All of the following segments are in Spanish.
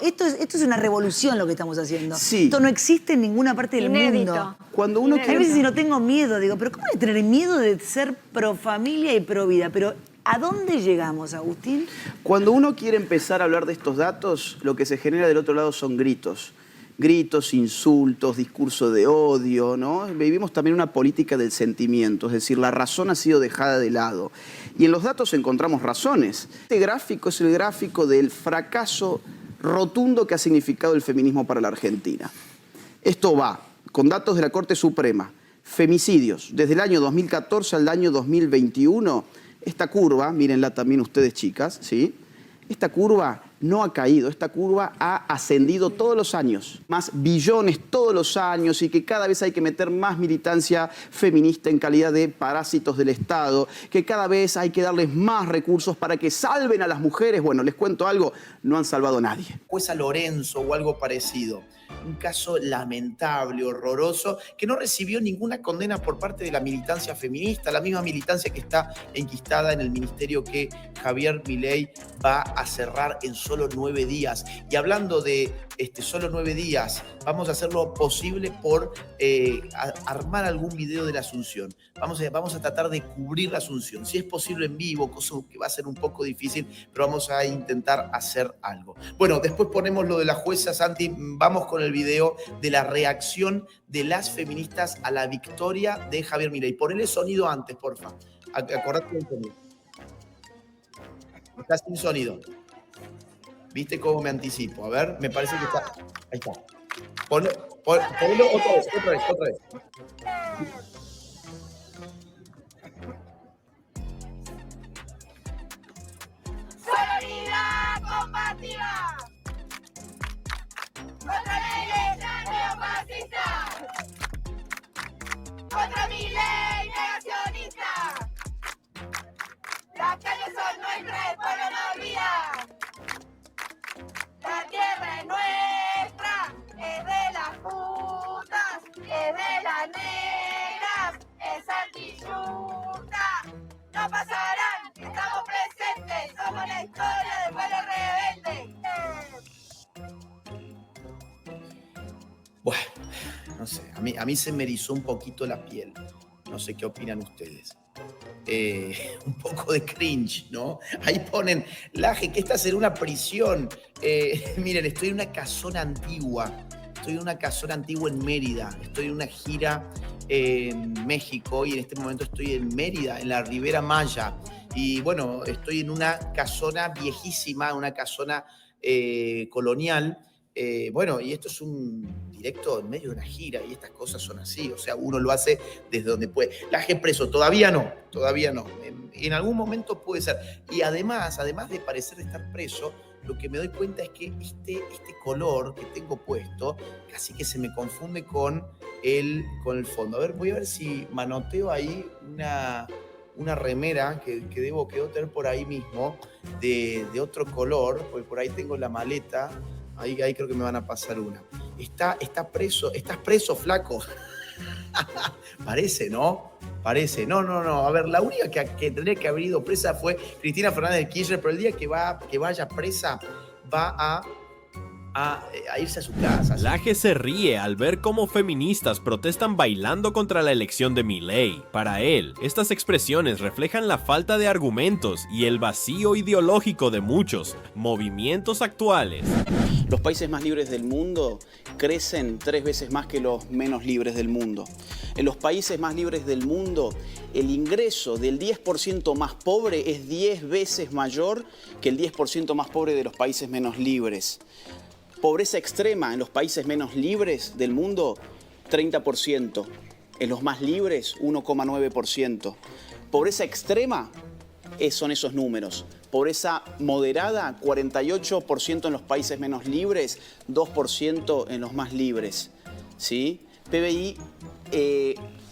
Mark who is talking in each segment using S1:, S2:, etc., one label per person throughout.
S1: Esto es una revolución lo que estamos haciendo.
S2: Sí.
S1: Esto no existe en ninguna parte del mundo.
S2: Cuando uno
S1: A veces si no tengo miedo, digo, pero ¿cómo voy a tener miedo de ser pro familia y pro vida? Pero ¿a dónde llegamos, Agustín?
S2: Cuando uno quiere empezar a hablar de estos datos, lo que se genera del otro lado son gritos. Gritos, insultos, discurso de odio, ¿no? Vivimos también una política del sentimiento, es decir, la razón ha sido dejada de lado. Y en los datos encontramos razones. Este gráfico es el gráfico del fracaso rotundo que ha significado el feminismo para la Argentina. Esto va con datos de la Corte Suprema. Femicidios, desde el año 2014 al año 2021, esta curva, mírenla también ustedes chicas, ¿sí? Esta curva no ha caído, esta curva ha ascendido todos los años, más billones todos los años y que cada vez hay que meter más militancia feminista en calidad de parásitos del Estado, que cada vez hay que darles más recursos para que salven a las mujeres. Bueno, les cuento algo, no han salvado a nadie.
S3: Jueza Lorenzo o algo parecido. Un caso lamentable, horroroso, que no recibió ninguna condena por parte de la militancia feminista, la misma militancia que está enquistada en el ministerio que Javier Milei va a cerrar en solo 9 días. Y hablando de solo 9 días, vamos a hacer lo posible por armar algún video de la Asunción. Vamos a tratar de cubrir la Asunción. Si es posible en vivo, cosa que va a ser un poco difícil, pero vamos a intentar hacer algo. Bueno, después ponemos lo de la jueza, Santi. Vamos con el video de la reacción de las feministas a la victoria de Javier Milei. Ponele sonido antes, porfa. Acordate del sonido. Está sin sonido. ¿Viste cómo me anticipo? A ver, me parece que está... Ahí está. Ponelo otra vez.
S4: ¡Solidaridad combativa! ¡Contra la iglesia neofascista! ¡Contra Milei negacionista! Las calles son nuestras, el pueblo no olvida. La tierra es nuestra, es de las putas, es de las negras, es antiyunta. No pasarán, estamos presentes, somos la historia del pueblo rebelde.
S3: Bueno, no sé, a mí se me erizó un poquito la piel. No sé qué opinan ustedes. Un poco de cringe, ¿no? Ahí ponen, Laje, que estás en una prisión. Miren, estoy en una casona antigua. Estoy en una casona antigua en Mérida. Estoy en una gira en México y en este momento estoy en Mérida, en la Ribera Maya. Y bueno, estoy en una casona viejísima, una casona colonial. Bueno, y esto es un directo en medio de una gira y estas cosas son así, o sea, uno lo hace desde donde puede. Laje preso, todavía no. En algún momento puede ser. Y además de parecer estar preso, lo que me doy cuenta es que este color que tengo puesto casi que se me confunde con el fondo. A ver, voy a ver si manoteo ahí una remera que debo tener por ahí mismo de otro color, porque por ahí tengo la maleta. Ahí creo que me van a pasar una. Está preso. ¿Estás preso, flaco? Parece, ¿no? Parece. No. A ver, la única que tendría que haber ido presa fue Cristina Fernández de Kirchner, pero el día que vaya presa va a irse a su casa.
S5: Laje se ríe al ver cómo feministas protestan bailando contra la elección de Milei. Para él, estas expresiones reflejan la falta de argumentos y el vacío ideológico de muchos movimientos actuales.
S2: Los países más libres del mundo crecen 3 veces más que los menos libres del mundo. En los países más libres del mundo, el ingreso del 10% más pobre es 10 veces mayor que el 10% más pobre de los países menos libres. Pobreza extrema en los países menos libres del mundo, 30%. En los más libres, 1,9%. Pobreza extrema son esos números. Pobreza moderada, 48% en los países menos libres, 2% en los más libres. ¿Sí? PBI,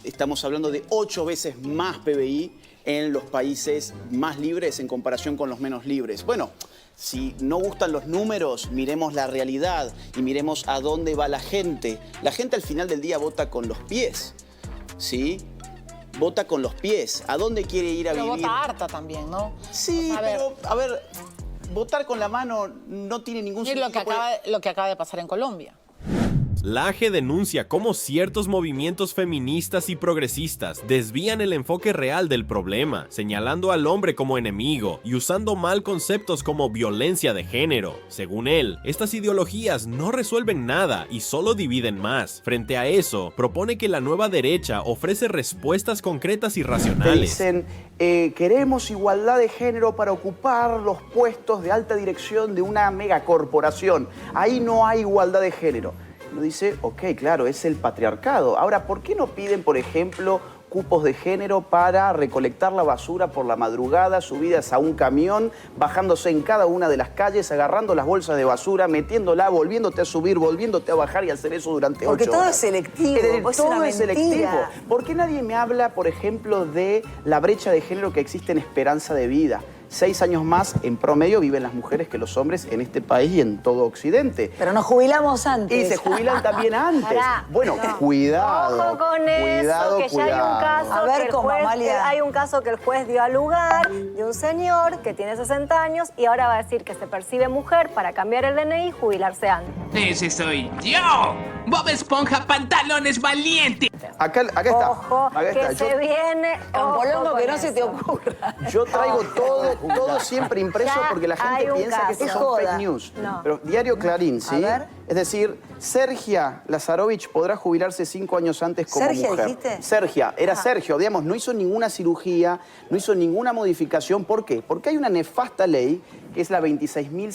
S2: estamos hablando de 8 veces más PBI en los países más libres en comparación con los menos libres. Bueno, si no gustan los números, miremos la realidad y miremos a dónde va la gente. La gente al final del día vota con los pies, ¿sí? Vota con los pies. ¿A dónde quiere ir a vivir?
S6: Pero vota harta también, ¿no?
S2: Sí,
S6: a ver,
S2: pero, a ver, votar con la mano no tiene ningún
S6: Es
S2: sentido.
S6: lo que acaba de pasar en Colombia.
S5: Laje denuncia cómo ciertos movimientos feministas y progresistas desvían el enfoque real del problema, señalando al hombre como enemigo y usando mal conceptos como violencia de género. Según él, estas ideologías no resuelven nada y solo dividen más. Frente a eso, propone que la nueva derecha ofrece respuestas concretas y
S2: Te
S5: racionales.
S2: dicen, queremos igualdad de género para ocupar los puestos de alta dirección de una megacorporación. Ahí no hay igualdad de género. Uno dice, ok, claro, es el patriarcado. Ahora, ¿por qué no piden, por ejemplo, cupos de género para recolectar la basura por la madrugada, subidas a un camión, bajándose en cada una de las calles, agarrando las bolsas de basura, metiéndola, volviéndote a subir, volviéndote a bajar y hacer eso durante 8 horas?
S1: Porque todo es selectivo, pues es
S2: todo
S1: una
S2: es
S1: mentira.
S2: selectivo. ¿Por qué nadie me habla, por ejemplo, de la brecha de género que existe en esperanza de vida? 6 años más en promedio viven las mujeres que los hombres en este país y en todo Occidente.
S1: Pero nos jubilamos antes.
S2: Y se jubilan también antes.
S7: Pará,
S2: Bueno,
S7: no.
S2: cuidado.
S7: Ojo con
S2: cuidado,
S7: eso, que ya hay un caso
S1: A ver,
S7: que el
S1: con
S7: juez,
S1: Amalia.
S7: hay un caso que el juez dio al lugar de un señor que tiene 60 años y ahora va a decir que se percibe mujer para cambiar el DNI y jubilarse antes.
S8: Ese soy yo. Bob Esponja, pantalones valientes.
S2: Acá está.
S7: Ojo,
S2: Acá
S7: que
S2: está.
S7: se viene.
S1: Campolongo,
S7: ojo
S1: que
S7: con
S1: no se te
S7: eso.
S1: ocurra.
S2: Yo traigo todo siempre impreso
S7: Ya
S2: porque la
S7: hay
S2: gente
S7: un
S2: piensa que
S7: caso.
S2: esto son
S1: Joda.
S2: fake news.
S7: No.
S2: Pero Diario Clarín, ¿sí?
S1: A ver.
S2: Es decir, Sergia Lazarovich podrá jubilarse 5 años antes como
S1: ¿Sergia
S2: mujer.
S1: dijiste?
S2: Sergia, era Sergio, digamos, no hizo ninguna cirugía, no hizo ninguna modificación. ¿Por qué? Porque hay una nefasta ley, que es la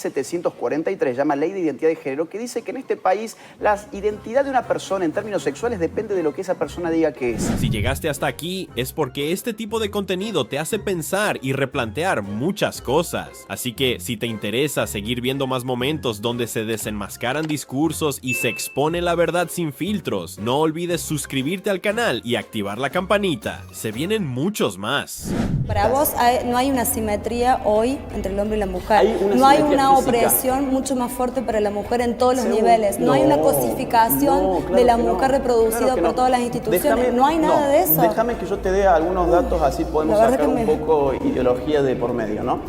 S2: 26.743, llama Ley de Identidad de Género, que dice que en este país la identidad de una persona en términos sexuales depende de lo que esa persona diga que es.
S5: Si llegaste hasta aquí, es porque este tipo de contenido te hace pensar y replantear muchas cosas. Así que, si te interesa seguir viendo más momentos donde se desenmascaran discursos y se expone la verdad sin filtros, no olvides suscribirte al canal y activar la campanita. Se vienen muchos más.
S9: Para vos no hay una simetría hoy entre el hombre y la mujer.
S2: Hay una
S9: No hay
S2: simetría
S9: una
S2: física.
S9: opresión mucho más fuerte para la mujer en todos los
S2: Seguro.
S9: niveles. No, hay una
S2: No,
S9: cosificación
S2: no, claro
S9: de la
S2: que no.
S9: mujer reproducida
S2: Claro que
S9: por
S2: no.
S9: todas las instituciones.
S2: Déjame-
S9: no hay nada de eso.
S2: Déjame que yo te dé algunos datos, así podemos
S9: La verdad
S2: sacar
S9: que
S2: un poco ideología de por medio, ¿no?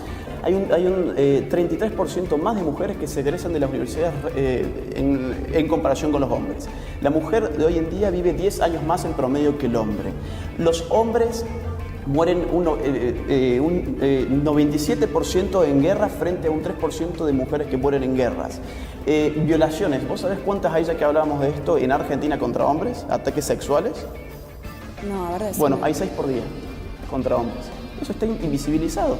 S2: Hay un 33% más de mujeres que se egresan de las universidades en comparación con los hombres. La mujer de hoy en día vive 10 años más en promedio que el hombre. Los hombres mueren un 97% en guerras frente a un 3% de mujeres que mueren en guerras. Violaciones, ¿vos sabés cuántas hay, ya que hablábamos de esto, en Argentina contra hombres? ¿Ataques sexuales?
S9: No, a ver, decime.
S2: Bueno, hay 6 por día contra hombres. Eso está invisibilizado.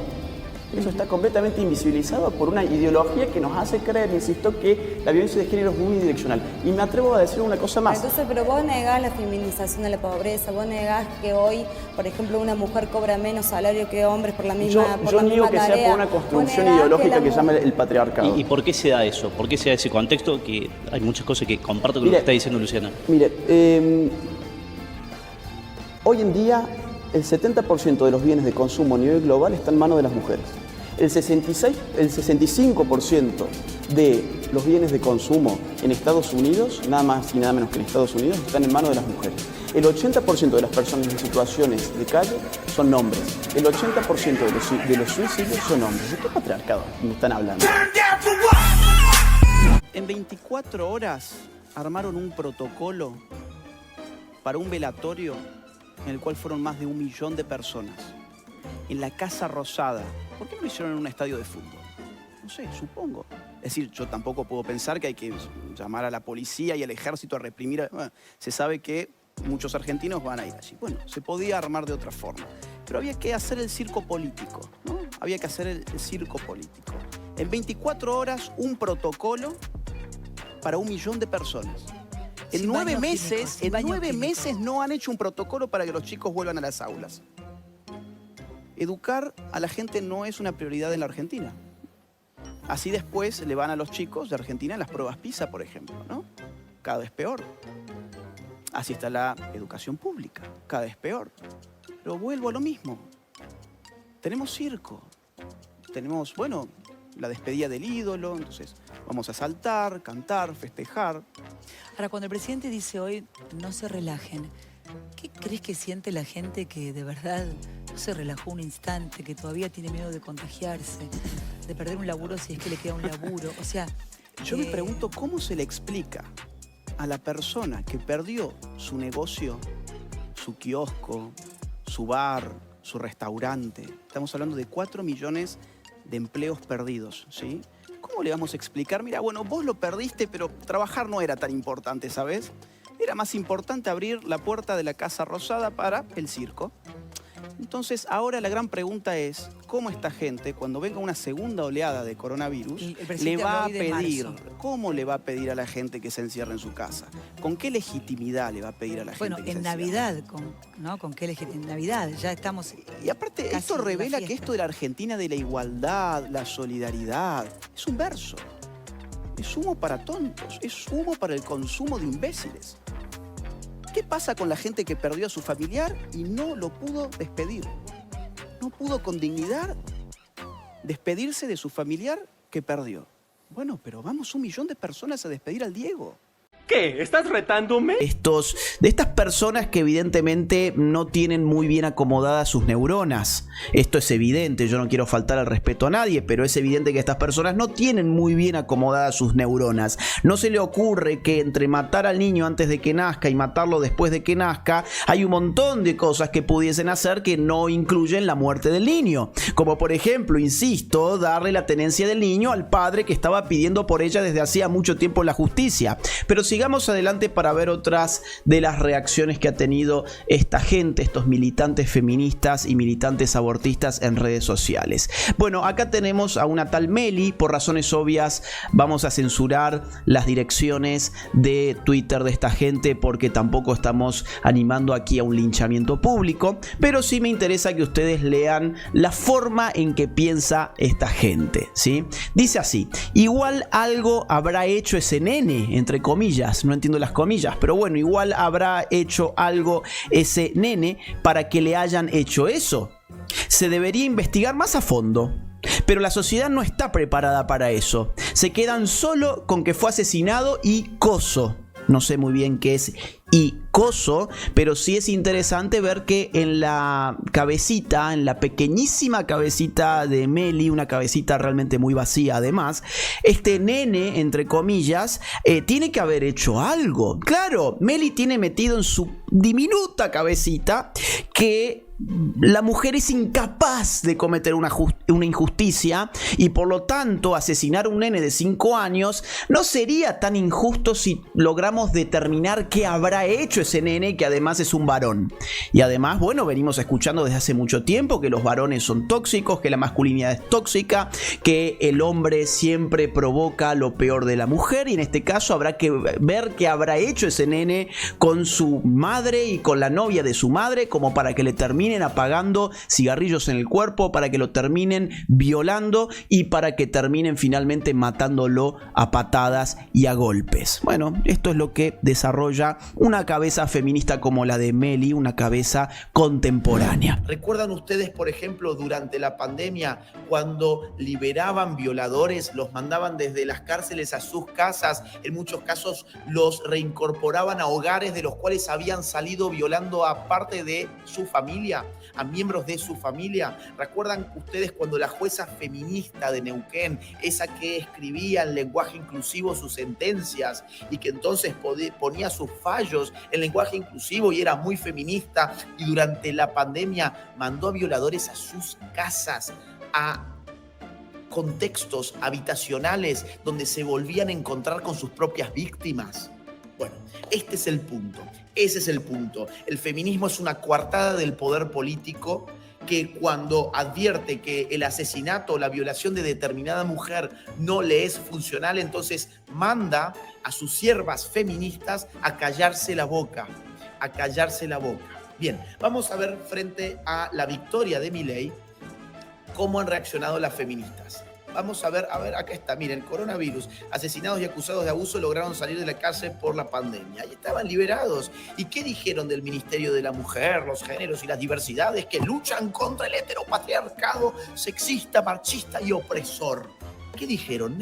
S2: Eso está completamente invisibilizado por una ideología que nos hace creer, insisto, que la violencia de género es unidireccional. Y me atrevo a decir una cosa más.
S9: Entonces, pero vos negás la feminización de la pobreza, vos negás que hoy, por ejemplo, una mujer cobra menos salario que hombres por la misma,
S2: Yo niego que sea por una construcción ideológica que se llama el patriarcado.
S10: ¿Y por qué se da eso? ¿Por qué se da ese contexto? Que hay muchas cosas que comparto con
S2: Mire,
S10: lo que está diciendo Luciana.
S2: Mire, hoy en día el 70% de los bienes de consumo a nivel global está en manos de las mujeres. El 65% de los bienes de consumo en Estados Unidos, nada más y nada menos que en Estados Unidos, están en manos de las mujeres. El 80% de las personas en situaciones de calle son hombres. El 80% de los suicidios son hombres. ¿De qué patriarcado me están hablando? En 24 horas armaron un protocolo para un velatorio en el cual fueron más de 1 millón de personas. En la Casa Rosada. ¿Por qué no lo hicieron en un estadio de fútbol? No sé, supongo. Es decir, yo tampoco puedo pensar que hay que llamar a la policía y al ejército a reprimir. Bueno, se sabe que muchos argentinos van a ir allí. Bueno, se podía armar de otra forma. Pero había que hacer el circo político, ¿no? Había que hacer el circo político. En 24 horas, un protocolo para 1 millón de personas. En 9 meses no han hecho un protocolo para que los chicos vuelvan a las aulas. Educar a la gente no es una prioridad en la Argentina. Así después le van a los chicos de Argentina las pruebas PISA, por ejemplo, ¿no? Cada vez peor. Así está la educación pública, cada vez peor. Pero vuelvo a lo mismo. Tenemos circo. Tenemos, bueno, la despedida del ídolo, entonces vamos a saltar, cantar, festejar.
S11: Ahora, cuando el presidente dice hoy, no se relajen, ¿qué crees que siente la gente que de verdad no se relajó un instante, que todavía tiene miedo de contagiarse? de perder un laburo si es que le queda un laburo. O sea,
S2: Yo me pregunto cómo se le explica a la persona que perdió su negocio, su kiosco, su bar, su restaurante. Estamos hablando de 4 millones de empleos perdidos, ¿sí? ¿Cómo le vamos a explicar? Mira, bueno, vos lo perdiste, pero trabajar no era tan importante, ¿sabes? Era más importante abrir la puerta de la Casa Rosada para el circo. Entonces, ahora la gran pregunta es, ¿cómo esta gente, cuando venga una segunda oleada de coronavirus, le va a pedir, cómo le va a pedir a la gente que se encierre en su casa? ¿Con qué legitimidad le va a pedir a la gente que se encierre?
S11: Bueno, en Navidad, ¿no? ¿Con qué legitimidad? En Navidad, ya estamos...
S2: Y aparte, esto revela que esto de la Argentina de la igualdad, la solidaridad, es un verso. Es humo para tontos, es humo para el consumo de imbéciles. ¿Qué pasa con la gente que perdió a su familiar y no lo pudo despedir? No pudo con dignidad despedirse de su familiar que perdió. Bueno, pero vamos 1 millón de personas a despedir al Diego.
S12: ¿Qué? ¿Estás retándome?
S3: De estas personas que evidentemente no tienen muy bien acomodadas sus neuronas. Esto es evidente, yo no quiero faltar al respeto a nadie, pero es evidente que estas personas no tienen muy bien acomodadas sus neuronas. No se le ocurre que entre matar al niño antes de que nazca y matarlo después de que nazca, hay un montón de cosas que pudiesen hacer que no incluyen la muerte del niño. Como por ejemplo, insisto, darle la tenencia del niño al padre que estaba pidiendo por ella desde hacía mucho tiempo en la justicia. Pero sigamos adelante para ver otras de las reacciones que ha tenido esta gente, estos militantes feministas y militantes abortistas en redes sociales. Bueno, acá tenemos a una tal Meli. Por razones obvias vamos a censurar las direcciones de Twitter de esta gente porque tampoco estamos animando aquí a un linchamiento público, pero sí me interesa que ustedes lean la forma en que piensa esta gente, ¿sí? Dice así: igual algo habrá hecho ese nene, entre comillas. No entiendo las comillas, pero bueno, igual habrá hecho algo ese nene para que le hayan hecho eso. Se debería investigar más a fondo. Pero la sociedad no está preparada para eso. Se quedan solo con que fue asesinado y coso. No sé muy bien qué es y coso, pero sí es interesante ver que en la cabecita, en la pequeñísima cabecita de Meli, una cabecita realmente muy vacía además, este nene, entre comillas, tiene que haber hecho algo. Claro, Meli tiene metido en su diminuta cabecita que la mujer es incapaz de cometer una injusticia y por lo tanto asesinar a un nene de 5 años no sería tan injusto si logramos determinar qué habrá hecho ese nene, que además es un varón. Y además, bueno, venimos escuchando desde hace mucho tiempo que los varones son tóxicos, que la masculinidad es tóxica, que el hombre siempre provoca lo peor de la mujer, y en este caso habrá que ver qué habrá hecho ese nene con su madre y con la novia de su madre, como para que le terminen apagando cigarrillos en el cuerpo, para que lo terminen violando y para que terminen finalmente matándolo a patadas y a golpes. Bueno, esto es lo que desarrolla una cabeza feminista como la de Meli, una cabeza contemporánea. ¿Recuerdan ustedes, por ejemplo, durante la pandemia, cuando liberaban violadores, los mandaban desde las cárceles a sus casas? En muchos casos los reincorporaban a hogares de los cuales habían salido violando a parte de su familia, a miembros de su familia. ¿Recuerdan ustedes cuando la jueza feminista de Neuquén, esa que escribía en lenguaje inclusivo sus sentencias y que entonces ponía sus fallos en lenguaje inclusivo y era muy feminista, y durante la pandemia mandó a violadores a sus casas, a contextos habitacionales donde se volvían a encontrar con sus propias víctimas? Bueno, este es el punto. Ese es el punto. El feminismo es una coartada del poder político que cuando advierte que el asesinato o la violación de determinada mujer no le es funcional, entonces manda a sus siervas feministas a callarse la boca, a callarse la boca. Bien, vamos a ver frente a la victoria de Milei cómo han reaccionado las feministas. Vamos a ver, acá está, miren, coronavirus, asesinados y acusados de abuso lograron salir de la cárcel por la pandemia. Ahí estaban liberados. ¿Y qué dijeron del Ministerio de la Mujer, los géneros y las diversidades que luchan contra el heteropatriarcado sexista, machista y opresor? ¿Qué dijeron?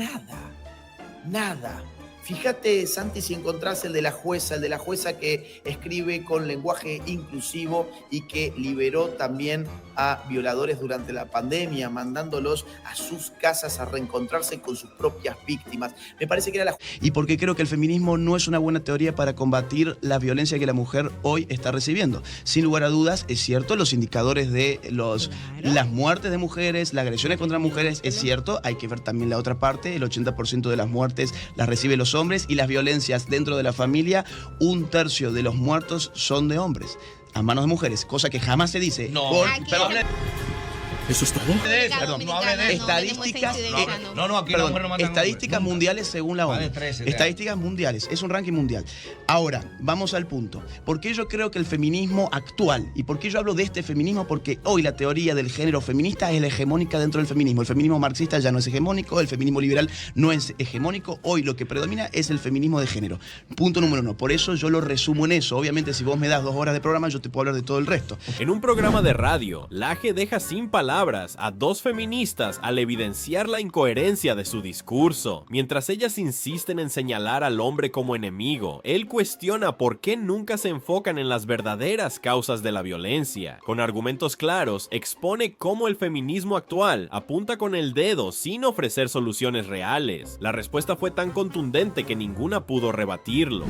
S3: Nada. Fíjate, Santi, si encontrás el de la jueza que escribe con lenguaje inclusivo y que liberó también a violadores durante la pandemia, mandándolos a sus casas a reencontrarse con sus propias víctimas. Me parece que era la...
S13: Y porque creo que el feminismo no es una buena teoría para combatir la violencia que la mujer hoy está recibiendo. Sin lugar a dudas, es cierto, los indicadores de las muertes de mujeres, las agresiones contra mujeres, es cierto, hay que ver también la otra parte, el 80% de las muertes las reciben los hombres y las violencias dentro de la familia, 1/3 de los muertos son de hombres a manos de mujeres, cosa que jamás se dice.
S3: No,
S13: ¿Eso es todo?
S3: Perdón, no hable de eso.
S13: Estadísticas,
S3: aquí la mujer no manda
S13: estadísticas mundiales según la ONU. Estadísticas mundiales, es un ranking mundial. Ahora, vamos al punto. ¿Por qué yo creo que el feminismo actual, y por qué yo hablo de este feminismo? Porque hoy la teoría del género feminista es la hegemónica dentro del feminismo. El feminismo marxista ya no es hegemónico, el feminismo liberal no es hegemónico. Hoy lo que predomina es el feminismo de género. Punto número 1. Por eso yo lo resumo en eso. Obviamente, si vos me das 2 horas de programa, yo te puedo hablar de todo el resto.
S5: En un programa de radio, Laje deja sin palabras a 2 feministas al evidenciar la incoherencia de su discurso. Mientras ellas insisten en señalar al hombre como enemigo, él cuestiona por qué nunca se enfocan en las verdaderas causas de la violencia. Con argumentos claros, expone cómo el feminismo actual apunta con el dedo sin ofrecer soluciones reales. La respuesta fue tan contundente que ninguna pudo rebatirlo.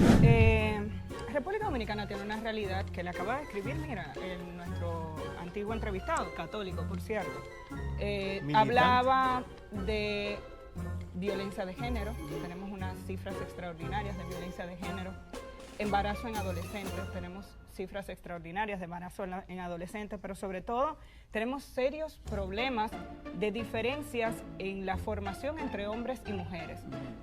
S14: República Dominicana tiene una realidad que le acaba de escribir, mira, nuestro antiguo entrevistado, católico, por cierto. Hablaba de violencia de género, tenemos unas cifras extraordinarias de violencia de género. Embarazo en adolescentes, tenemos cifras extraordinarias de embarazo en adolescentes, pero sobre todo tenemos serios problemas de diferencias en la formación entre hombres y mujeres.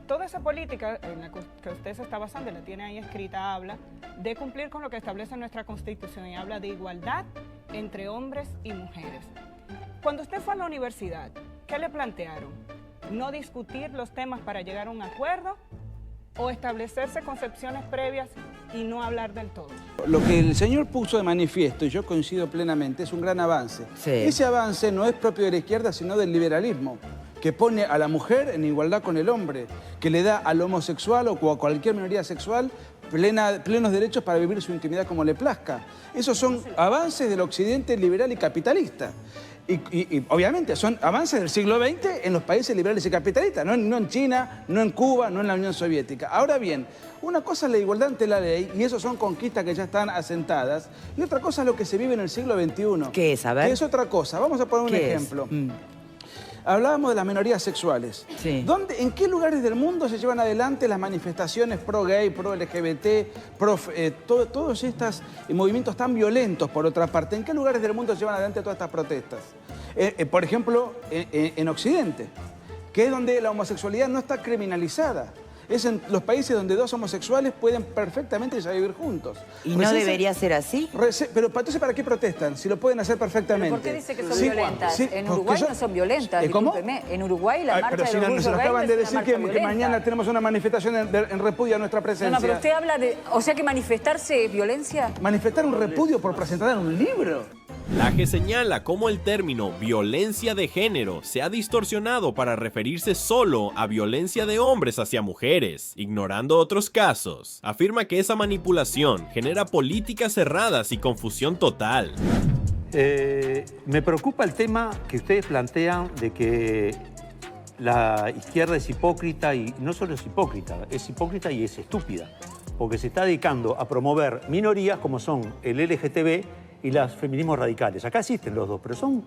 S14: Toda esa política en la que usted se está basando, la tiene ahí escrita, habla de cumplir con lo que establece nuestra Constitución y habla de igualdad entre hombres y mujeres. Cuando usted fue a la universidad, ¿qué le plantearon? ¿No discutir los temas para llegar a un acuerdo o establecerse concepciones previas y no hablar del todo?
S15: Lo que el señor puso de manifiesto, y yo coincido plenamente, es un gran avance.
S1: Sí.
S15: Ese avance no es propio de la izquierda, sino del liberalismo, que pone a la mujer en igualdad con el hombre, que le da al homosexual o a cualquier minoría sexual plenos derechos para vivir su intimidad como le plazca. Esos son avances del occidente liberal y capitalista. Y obviamente son avances del siglo XX en los países liberales y capitalistas, no en China, no en Cuba, no en la Unión Soviética. Ahora bien, una cosa es la igualdad ante la ley, y eso son conquistas que ya están asentadas, y otra cosa es lo que se vive en el siglo XXI.
S1: ¿Qué es? A ver.
S15: Que es otra cosa. Vamos a poner un ejemplo. Hablábamos de las minorías sexuales.
S1: Sí.
S15: ¿En qué lugares del mundo se llevan adelante las manifestaciones pro-gay, pro-LGBT, todos estos movimientos tan violentos, por otra parte? ¿En qué lugares del mundo se llevan adelante todas estas protestas? Por ejemplo, en Occidente, que es donde la homosexualidad no está criminalizada. Es en los países donde 2 homosexuales pueden perfectamente ya vivir juntos.
S1: ¿Y no debería ser así?
S15: Pero entonces, ¿para qué protestan? Si lo pueden hacer perfectamente.
S16: ¿Pero por qué dice que son violentas? En Uruguay no son violentas,
S15: ¿cómo?
S16: discúlpeme. En Uruguay la marcha del orgullo
S15: nos
S16: gay
S15: acaban de
S16: es una
S15: decir
S16: marcha
S15: que
S16: violenta.
S15: mañana tenemos una manifestación en repudio a nuestra presencia.
S16: No, pero usted habla de... O sea que manifestarse es violencia.
S15: Manifestar un repudio por presentar un libro.
S5: Laje señala cómo el término violencia de género se ha distorsionado para referirse solo a violencia de hombres hacia mujeres, ignorando otros casos. Afirma que esa manipulación genera políticas cerradas y confusión total.
S12: Me preocupa el tema que ustedes plantean de que la izquierda es hipócrita, y no solo es hipócrita y es estúpida, porque se está dedicando a promover minorías como son el LGTB y los feminismos radicales. Acá existen los dos, pero son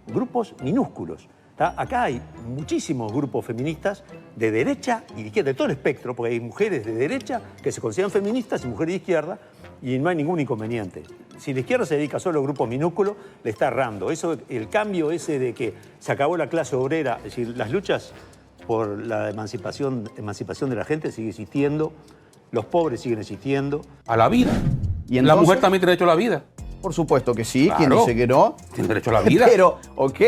S12: grupos minúsculos. Acá hay muchísimos grupos feministas de derecha y de izquierda, de todo el espectro, porque hay mujeres de derecha que se consideran feministas y mujeres de izquierda, y no hay ningún inconveniente. Si la izquierda se dedica solo a grupos minúsculos, le está errando. Eso, el cambio ese de que se acabó la clase obrera, es decir, las luchas por la emancipación de la gente sigue existiendo, los pobres siguen existiendo.
S17: A la vida. ¿Y entonces? La mujer también tiene derecho a la vida.
S18: Por supuesto que sí,
S17: Claro.
S18: ¿Quién dice que no?
S17: Tiene derecho a la vida.
S18: Pero, ok,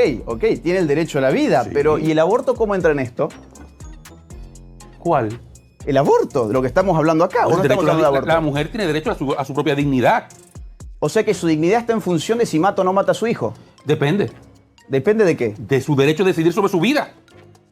S18: tiene el derecho a la vida,
S17: Sí.
S18: pero ¿y el aborto cómo entra en esto?
S17: ¿Cuál?
S18: El aborto, de lo que estamos hablando acá. ¿O no estamos hablando de aborto?
S17: La mujer tiene derecho a su propia dignidad.
S18: O sea que su dignidad está en función de si mata o no mata a su hijo.
S17: Depende.
S18: ¿Depende de qué?
S17: De su derecho a decidir sobre su vida.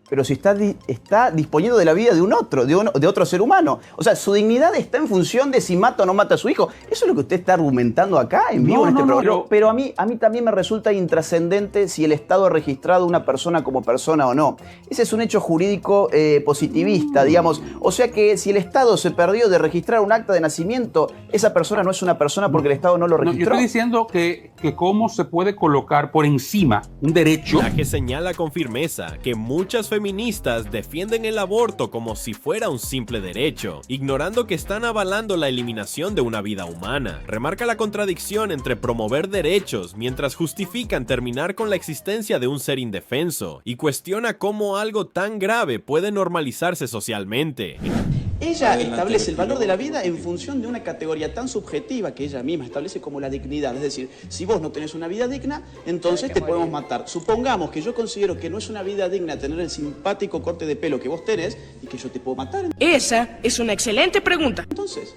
S18: pero si está disponiendo de la vida de un otro, de otro ser humano. O sea, su dignidad está en función de si mata o no mata a su hijo. Eso es lo que usted está argumentando acá en vivo en este programa. Pero a mí también me resulta intrascendente si el Estado ha registrado a una persona como persona o no. Ese es un hecho jurídico positivista, digamos. O sea que si el Estado se perdió de registrar un acta de nacimiento, esa persona no es una persona porque el Estado no lo registró.
S17: Yo estoy diciendo que cómo se puede colocar por encima un derecho.
S5: Laje señala con firmeza que muchas feministas defienden el aborto como si fuera un simple derecho, ignorando que están avalando la eliminación de una vida humana. Remarca la contradicción entre promover derechos mientras justifican terminar con la existencia de un ser indefenso, y cuestiona cómo algo tan grave puede normalizarse socialmente.
S2: Ella establece el valor de la vida en función de una categoría tan subjetiva que ella misma establece como la dignidad. Es decir, si vos no tenés una vida digna, entonces te podemos matar. Supongamos que yo considero que no es una vida digna tener el simpático corte de pelo que vos tenés y que yo te puedo matar.
S19: Esa es una excelente pregunta.
S2: Entonces,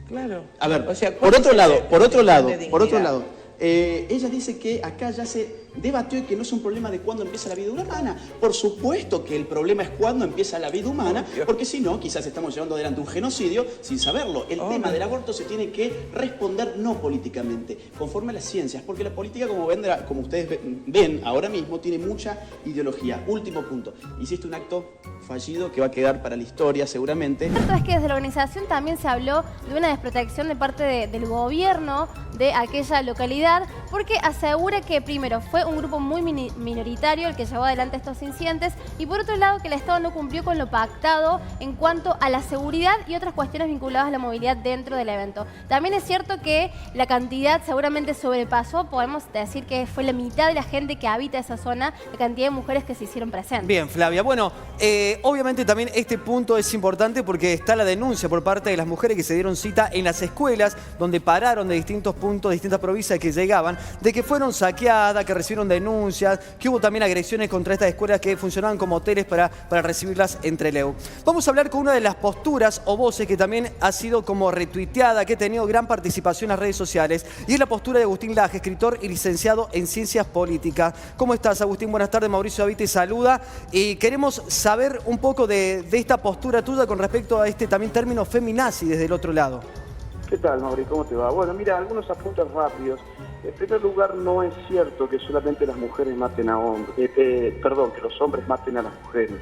S19: claro.
S2: a ver,
S19: O sea,
S2: por otro lado,
S19: dignidad?
S2: ella dice que acá ya se debatió y que no es un problema de cuándo empieza la vida humana. Por supuesto que el problema es cuándo empieza la vida humana, porque si no, quizás estamos llevando adelante un genocidio sin saberlo. El tema del aborto se tiene que responder no políticamente, conforme a las ciencias, porque la política, como ustedes ven ahora mismo, tiene mucha ideología. Último punto, hiciste un acto fallido que va a quedar para la historia seguramente.
S20: Lo cierto es que desde la organización también se habló de una desprotección de parte del gobierno de aquella localidad, porque asegura que primero fue un grupo muy minoritario el que llevó adelante estos incidentes, y por otro lado que el Estado no cumplió con lo pactado en cuanto a la seguridad y otras cuestiones vinculadas a la movilidad dentro del evento. También es cierto que la cantidad seguramente sobrepasó, podemos decir que fue la mitad de la gente que habita esa zona, la cantidad de mujeres que se hicieron presentes.
S21: Bien, Flavia, bueno, obviamente también este punto es importante porque está la denuncia por parte de las mujeres que se dieron cita en las escuelas donde pararon de distintos puntos, de distintas provincias que llegaban, de que fueron saqueadas, que recibieron denuncias, que hubo también agresiones contra estas escuelas que funcionaban como hoteles para recibirlas en Trelew. Vamos a hablar con una de las posturas o voces que también ha sido como retuiteada, que ha tenido gran participación en las redes sociales, y es la postura de Agustín Laje, escritor y licenciado en Ciencias Políticas. ¿Cómo estás, Agustín? Buenas tardes, Mauricio David te saluda, y queremos saber un poco de esta postura tuya con respecto a este también término feminazi desde el otro lado.
S22: ¿Qué tal, Mauri? ¿Cómo te va? Bueno, mira, algunos apuntes rápidos. En primer lugar, no es cierto que solamente las mujeres maten a hombres, que los hombres maten a las mujeres.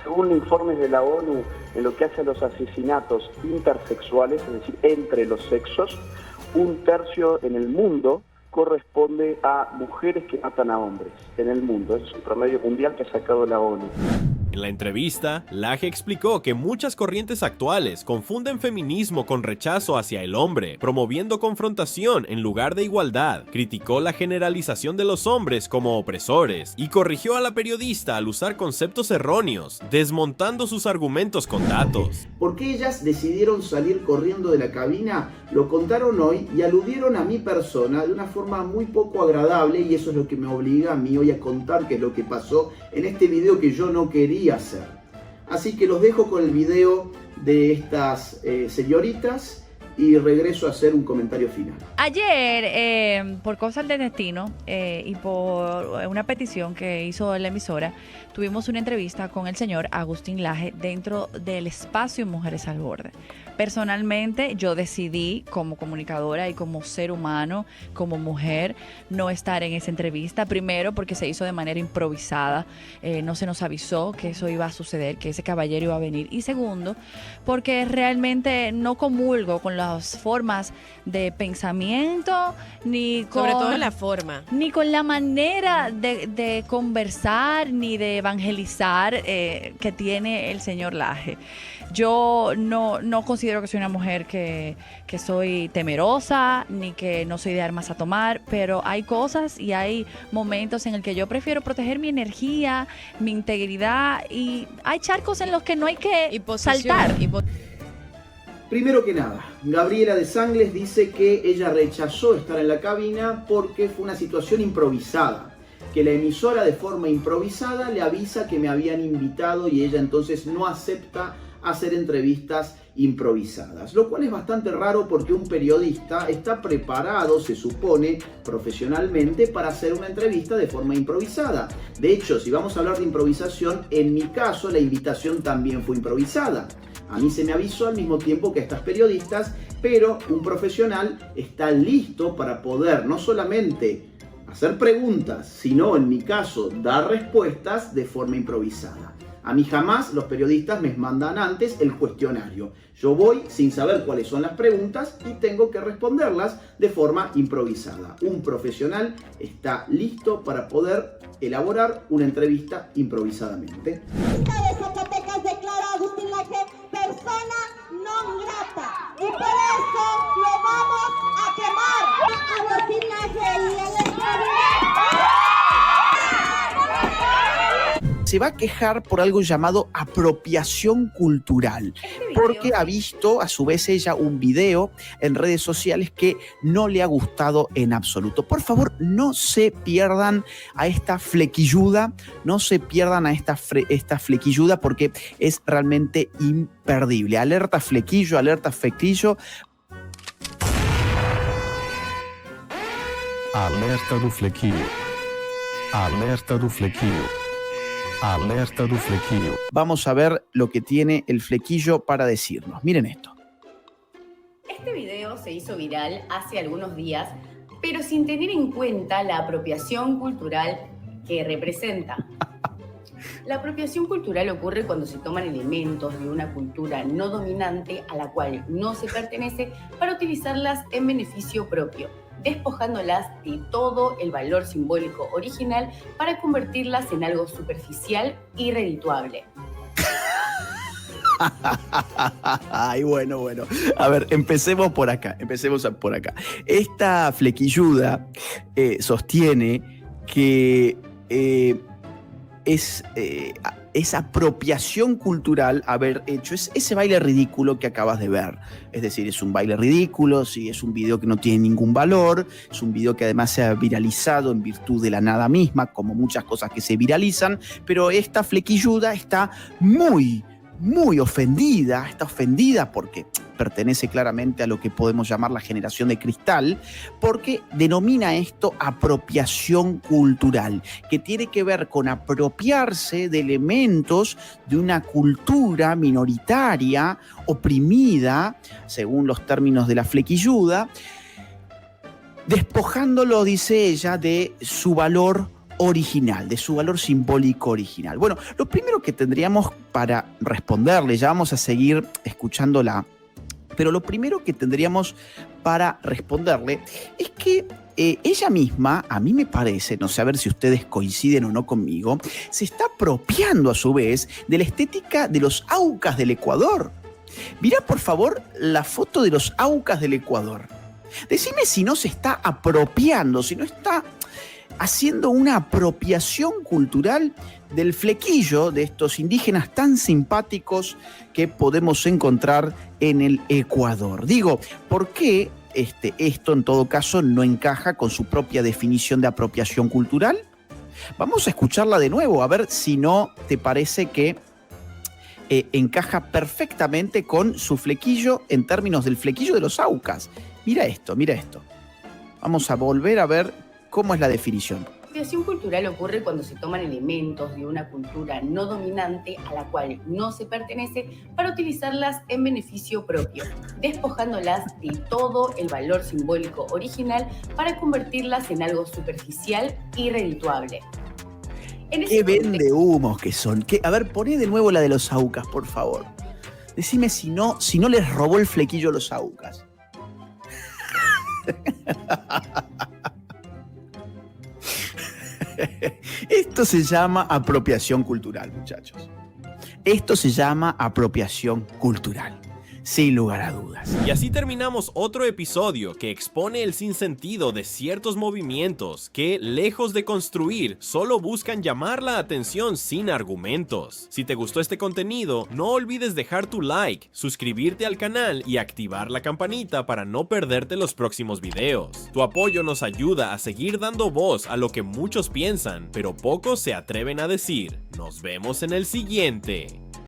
S22: Según informes de la ONU, en lo que hace a los asesinatos intersexuales, es decir, entre los sexos, 1/3 en el mundo corresponde a mujeres que matan a hombres en el mundo. Ese es un promedio mundial que ha sacado la ONU.
S5: En la entrevista, Laje explicó que muchas corrientes actuales confunden feminismo con rechazo hacia el hombre, promoviendo confrontación en lugar de igualdad. Criticó la generalización de los hombres como opresores y corrigió a la periodista al usar conceptos erróneos, desmontando sus argumentos con datos.
S3: ¿Por qué ellas decidieron salir corriendo de la cabina? Lo contaron hoy y aludieron a mi persona de una forma muy poco agradable, y eso es lo que me obliga a mí hoy a contar qué es lo que pasó en este video que yo no quería hacer. Así que los dejo con el video de estas señoritas y regreso a hacer un comentario final.
S23: Ayer, por cosas del destino y por una petición que hizo la emisora, tuvimos una entrevista con el señor Agustín Laje dentro del espacio Mujeres al Borde. Personalmente, yo decidí como comunicadora y como ser humano, como mujer, no estar en esa entrevista. Primero, porque se hizo de manera improvisada, no se nos avisó que eso iba a suceder, que ese caballero iba a venir. Y segundo, porque realmente no comulgo con las formas de pensamiento, ni con...
S24: Sobre todo en la forma.
S23: Ni con la manera de conversar, ni de evangelizar que tiene el señor Laje. Yo no considero que soy una mujer que soy temerosa, ni que no soy de armas a tomar, pero hay cosas y hay momentos en el que yo prefiero proteger mi energía, mi integridad, y hay charcos en los que no hay que saltar.
S3: Primero que nada, Gabriela de Sangles dice que ella rechazó estar en la cabina porque fue una situación improvisada, que la emisora de forma improvisada le avisa que me habían invitado y ella entonces no acepta
S18: a hacer entrevistas improvisadas, lo cual es bastante raro porque un periodista está preparado, se supone, profesionalmente para hacer una entrevista de forma improvisada. De hecho, si vamos a hablar de improvisación, en mi caso la invitación también fue improvisada. A mí se me avisó al mismo tiempo que a estas periodistas, pero un profesional está listo para poder no solamente hacer preguntas, sino en mi caso dar respuestas de forma improvisada. A mí jamás los periodistas me mandan antes el cuestionario. Yo voy sin saber cuáles son las preguntas y tengo que responderlas de forma improvisada. Un profesional está listo para poder elaborar una entrevista improvisadamente.
S4: De Zacatecas declara a Agustín Laje persona non grata y por eso lo vamos a quemar. Agustín Laje y el
S3: se va a quejar por algo llamado apropiación cultural, porque ha visto a su vez ella un video en redes sociales que no le ha gustado en absoluto. Por favor, no se pierdan a esta flequilluda, no se pierdan a esta flequilluda porque es realmente imperdible. Alerta flequillo, alerta flequillo.
S6: Alerta do flequillo. Alerta do flequillo. Alerta do flequillo.
S3: Vamos a ver lo que tiene el flequillo para decirnos. Miren esto.
S8: Este video se hizo viral hace algunos días, pero sin tener en cuenta la apropiación cultural que representa. La apropiación cultural ocurre cuando se toman elementos de una cultura no dominante a la cual no se pertenece para utilizarlas en beneficio propio, despojándolas de todo el valor simbólico original para convertirlas en algo superficial y redituable.
S3: Ay, bueno. A ver, empecemos por acá. Esta flequilluda sostiene que es apropiación cultural haber hecho ese baile ridículo que acabas de ver. Es decir, es un baile ridículo, sí, es un video que no tiene ningún valor, es un video que además se ha viralizado en virtud de la nada misma, como muchas cosas que se viralizan, pero esta flequilluda está muy ofendida, está ofendida porque pertenece claramente a lo que podemos llamar la generación de cristal, porque denomina esto apropiación cultural, que tiene que ver con apropiarse de elementos de una cultura minoritaria, oprimida, según los términos de la flequilluda, despojándolo, dice ella, de su valor original, de su valor simbólico original. Bueno, lo primero que tendríamos para responderle, ya vamos a seguir escuchándola, pero lo primero que tendríamos para responderle es que ella misma, a mí me parece, no sé a ver si ustedes coinciden o no conmigo, se está apropiando a su vez de la estética de los aucas del Ecuador. Mirá por favor la foto de los aucas del Ecuador. Decime si no se está apropiando, si no está haciendo una apropiación cultural del flequillo de estos indígenas tan simpáticos que podemos encontrar en el Ecuador. Digo, ¿por qué esto en todo caso no encaja con su propia definición de apropiación cultural? Vamos a escucharla de nuevo, a ver si no te parece que encaja perfectamente con su flequillo en términos del flequillo de los aucas. Mira esto. Vamos a volver a ver cómo es la definición.
S8: La apropiación cultural ocurre cuando se toman elementos de una cultura no dominante a la cual no se pertenece para utilizarlas en beneficio propio, despojándolas de todo el valor simbólico original para convertirlas en algo superficial y redituable.
S3: Qué vendehumos que son. A ver, poné de nuevo la de los aucas, por favor. Decime si no les robó el flequillo a los aucas. Esto se llama apropiación cultural, muchachos. Esto se llama apropiación cultural, sin lugar a dudas.
S5: Y así terminamos otro episodio que expone el sinsentido de ciertos movimientos que, lejos de construir, solo buscan llamar la atención sin argumentos. Si te gustó este contenido, no olvides dejar tu like, suscribirte al canal y activar la campanita para no perderte los próximos videos. Tu apoyo nos ayuda a seguir dando voz a lo que muchos piensan, pero pocos se atreven a decir. Nos vemos en el siguiente.